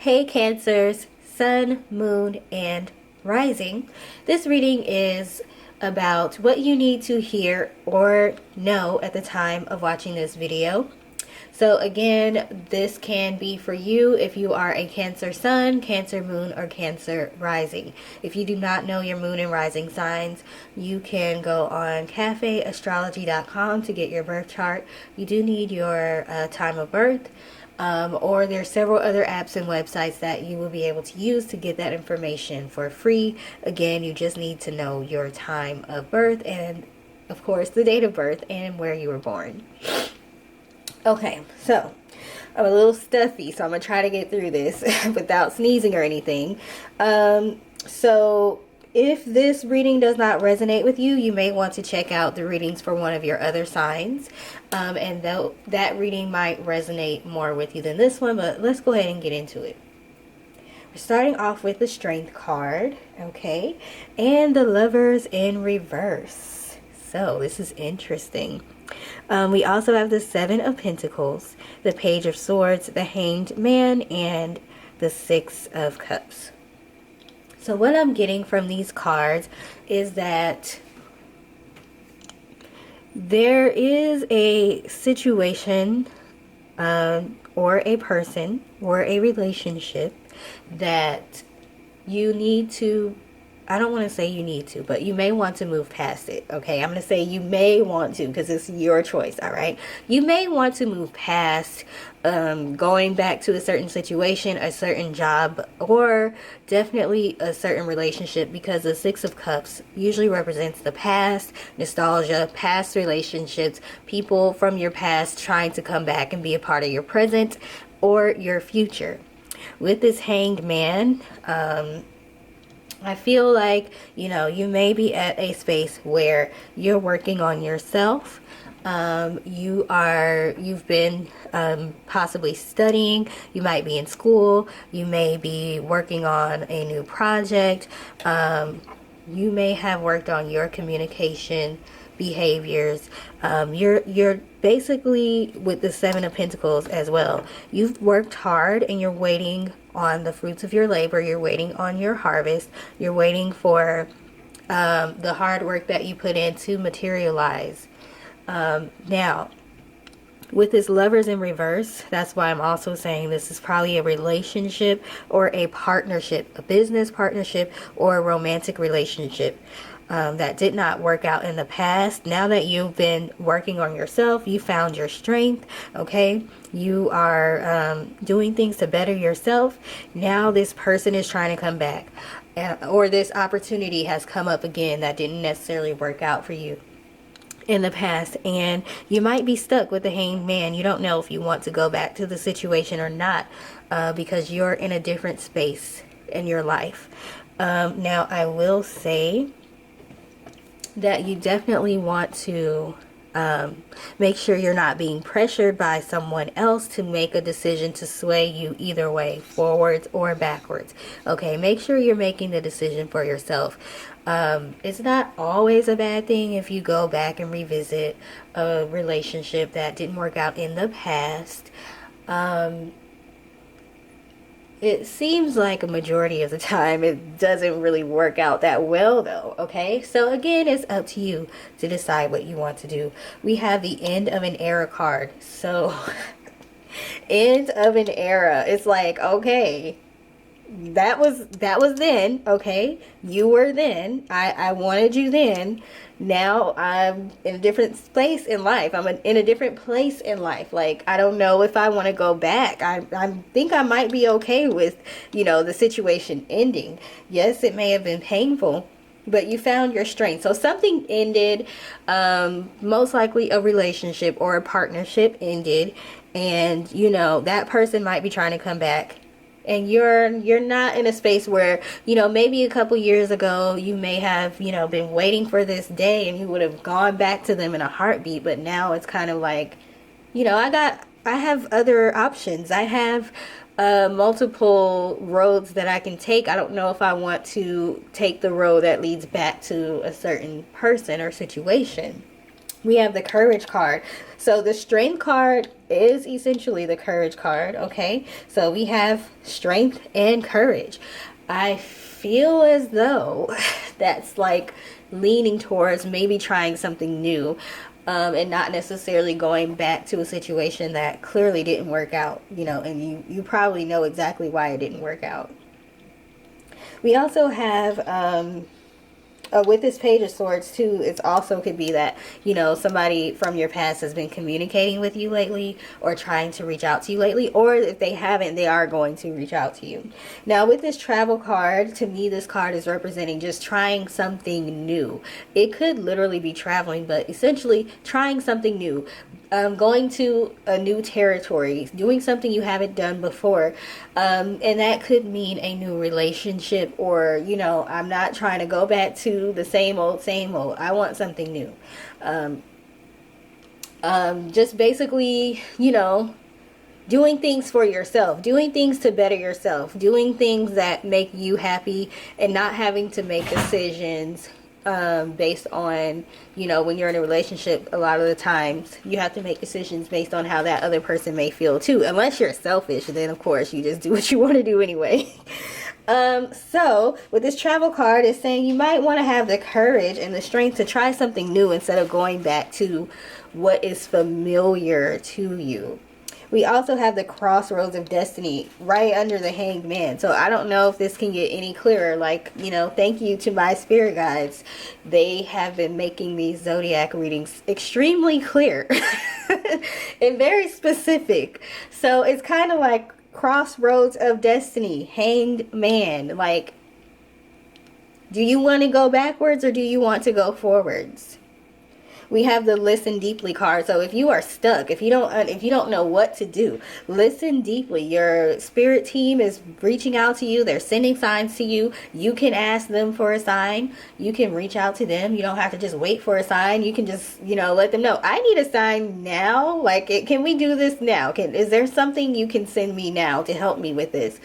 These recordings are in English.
Hey Cancers, Sun, Moon, and Rising. This reading is about what you need to hear or know at the time of watching this video. So again, this can be for you if you are a Cancer Sun, Cancer Moon, or Cancer Rising. If you do not know your Moon and Rising signs, you can go on cafeastrology.com to get your birth chart. You do need your time of birth. Or there's several other apps and websites that you will be able to use to get that information for free. Again, you just need to know your time of birth and, of course, the date of birth and where you were born. Okay, so I'm a little stuffy, so I'm going to try to get through this without sneezing or anything. So if this reading does not resonate with you, you may want to check out the readings for one of your other signs. And though that reading might resonate more with you than this one, but let's go ahead and get into it. We're starting off with the Strength card, okay? And the Lovers in reverse. So this is interesting. We also have the Seven of Pentacles, the Page of Swords, the Hanged Man, and the Six of Cups. So what I'm getting from these cards is that there is a situation or a person or a relationship that you need to, I don't want to say you need to, but you may want to move past it, okay? I'm going to say you may want to because it's your choice, all right? You may want to move past going back to a certain situation, a certain job, or definitely a certain relationship, because the Six of Cups usually represents the past, nostalgia, past relationships, people from your past trying to come back and be a part of your present or your future. With this Hanged Man, I feel like, you may be at a space where you're working on yourself. You've been possibly studying. You might be in school. You may be working on a new project. You may have worked on your communication behaviors. You're basically with the Seven of Pentacles as well. You've worked hard and you're waiting on the fruits of your labor. You're waiting on your harvest. You're waiting for the hard work that you put in to materialize. Now, with this Lovers in reverse, that's why I'm also saying this is probably a relationship or a partnership, a business partnership or a romantic relationship that did not work out in the past. Now that you've been working on yourself, you found your strength, okay? You are doing things to better yourself. Now this person is trying to come back, or this opportunity has come up again that didn't necessarily work out for you in the past, and you might be stuck with the Hanged Man. You don't know if you want to go back to the situation or not, because you're in a different space in your life. Now I will say that you definitely want to make sure you're not being pressured by someone else to make a decision to sway you either way, forwards or backwards. Okay, make sure you're making the decision for yourself. It's not always a bad thing if you go back and revisit a relationship that didn't work out in the past. It seems like a majority of the time it doesn't really work out that well though, okay? So again, it's up to you to decide what you want to do. We have the End of an Era card. So, end of an era. It's like, okay, that was then, okay? You were then. I wanted you then. Now I'm in a different place in life. I'm in a different place in life. Like, I don't know if I want to go back. I think I might be okay with, the situation ending. Yes, it may have been painful, but you found your strength. So something ended, most likely a relationship or a partnership ended, and that person might be trying to come back. And you're not in a space where, maybe a couple years ago you may have, been waiting for this day and you would have gone back to them in a heartbeat. But now it's kind of like, I have other options. I have multiple roads that I can take. I don't know if I want to take the road that leads back to a certain person or situation. We have the courage card. So the strength card is essentially the courage card, okay? So we have strength and courage. I feel as though that's like leaning towards maybe trying something new, and not necessarily going back to a situation that clearly didn't work out, and you probably know exactly why it didn't work out. We also have with this Page of Swords too, it also could be that, somebody from your past has been communicating with you lately or trying to reach out to you lately, or if they haven't, they are going to reach out to you. Now with this Travel card, to me this card is representing just trying something new. It could literally be traveling, but essentially trying something new. Going to a new territory, doing something you haven't done before, and that could mean a new relationship, or I'm not trying to go back to the same old. I want something new. Just basically, doing things for yourself, doing things to better yourself, doing things that make you happy, and not having to make decisions based on, when you're in a relationship. A lot of the times you have to make decisions based on how that other person may feel too, unless you're selfish, then of course you just do what you want to do anyway. So with this Travel card, it's saying you might want to have the courage and the strength to try something new instead of going back to what is familiar to you. We also have the Crossroads of Destiny right under the Hanged Man. So I don't know if this can get any clearer. Like, thank you to my spirit guides. They have been making these zodiac readings extremely clear and very specific. So it's kind of like Crossroads of Destiny, Hanged Man. Like, do you want to go backwards or do you want to go forwards? We have the Listen Deeply card. So if you are stuck, if you don't know what to do, listen deeply. Your spirit team is reaching out to you. They're sending signs to you. You can ask them for a sign. You can reach out to them. You don't have to just wait for a sign. You can just, let them know, I need a sign now. Like, can we do this now? Is there something you can send me now to help me with this?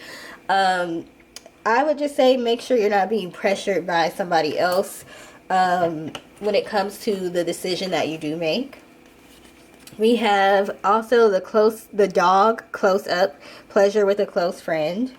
I would just say make sure you're not being pressured by somebody else when it comes to the decision that you do make. We have also the dog close up, pleasure with a close friend.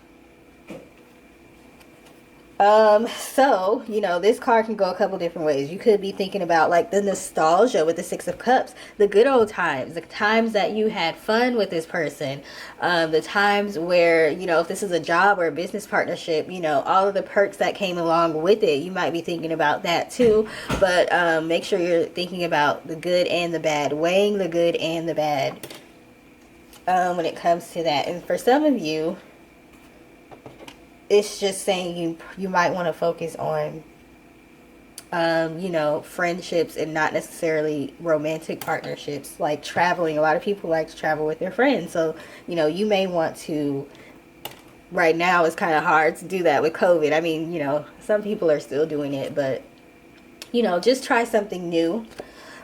So, this card can go a couple different ways. You could be thinking about like the nostalgia with the Six of Cups, the good old times, the times that you had fun with this person, the times where, if this is a job or a business partnership, all of the perks that came along with it. You might be thinking about that too, but make sure you're thinking about the good and the bad, weighing the good and the bad when it comes to that. And for some of you, it's just saying you might want to focus on, friendships and not necessarily romantic partnerships, like traveling. A lot of people like to travel with their friends. So, you may want to, right now it's kind of hard to do that with COVID. I mean, some people are still doing it, but, just try something new.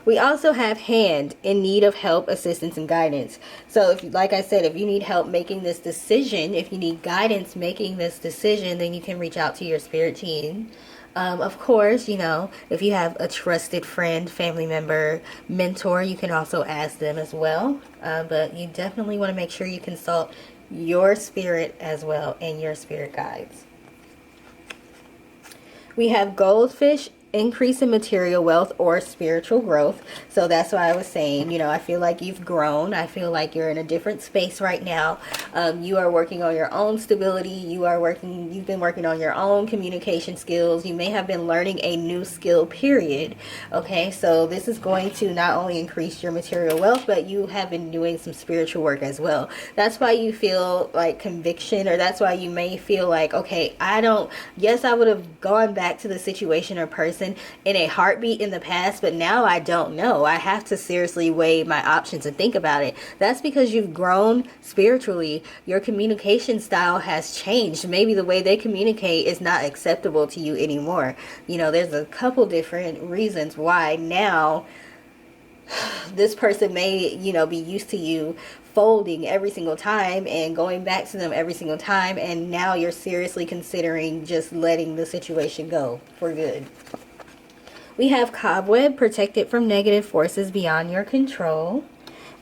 We also have Hand, in need of help, assistance, and guidance. So, like I said, if you need help making this decision, if you need guidance making this decision, then you can reach out to your spirit team. Of course, if you have a trusted friend, family member, mentor, you can also ask them as well. But you definitely want to make sure you consult your spirit as well and your spirit guides. We have Goldfish, increase in material wealth or spiritual growth. So that's why I was saying, I feel like you've grown. I feel like you're in a different space right now. You are working on your own stability. You've been working on your own communication skills. You may have been learning a new skill, period. Okay, so this is going to not only increase your material wealth, but you have been doing some spiritual work as well. That's why you feel like conviction, or that's why you may feel like, okay, I would have gone back to the situation or person in a heartbeat in the past, but now I don't know. I have to seriously weigh my options and think about it. That's because you've grown spiritually. Your communication style has changed. Maybe the way they communicate is not acceptable to you anymore. There's a couple different reasons why now this person may, be used to you folding every single time and going back to them every single time, and now you're seriously considering just letting the situation go for good. We have Cobweb, protect it from negative forces beyond your control.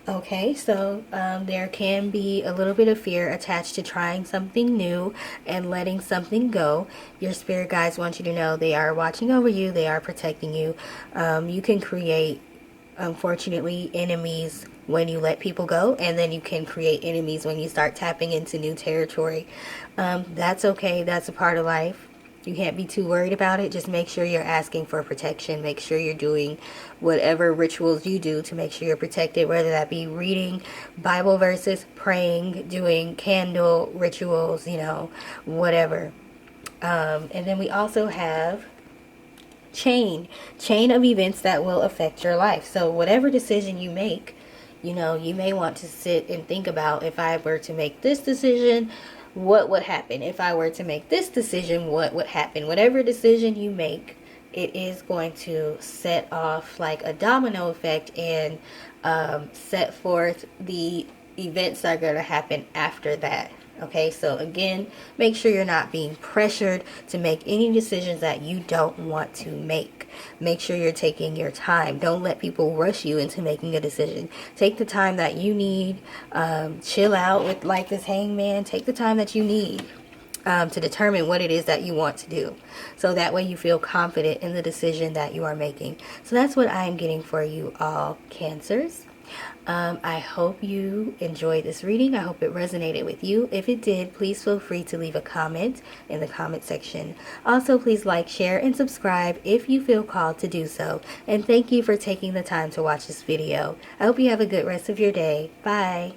Okay, so there can be a little bit of fear attached to trying something new and letting something go. Your spirit guides want you to know they are watching over you, they are protecting you. You can create, unfortunately, enemies when you let people go, and then you can create enemies when you start tapping into new territory. That's okay, that's a part of life. You can't be too worried about it. Just make sure you're asking for protection. Make sure you're doing whatever rituals you do to make sure you're protected, whether that be reading Bible verses, praying, doing candle rituals, you know, whatever. And then we also have chain of events that will affect your life. So whatever decision you make, you know, you may want to sit and think about, if I were to make this decision, what would happen? If I were to make this decision, what would happen? Whatever decision you make, it is going to set off like a domino effect and set forth the events that are going to happen after that. Okay, so again, make sure you're not being pressured to make any decisions that you don't want to make. Make sure you're taking your time. Don't let people rush you into making a decision. Take the time that you need. Chill out with like this hangman. Take the time that you need to determine what it is that you want to do. So that way you feel confident in the decision that you are making. So that's what I'm getting for you all, Cancers. I hope you enjoyed this reading. I hope it resonated with you. If it did, please feel free to leave a comment in the comment section. Also, please like, share, and subscribe if you feel called to do so. And thank you for taking the time to watch this video. I hope you have a good rest of your day. Bye.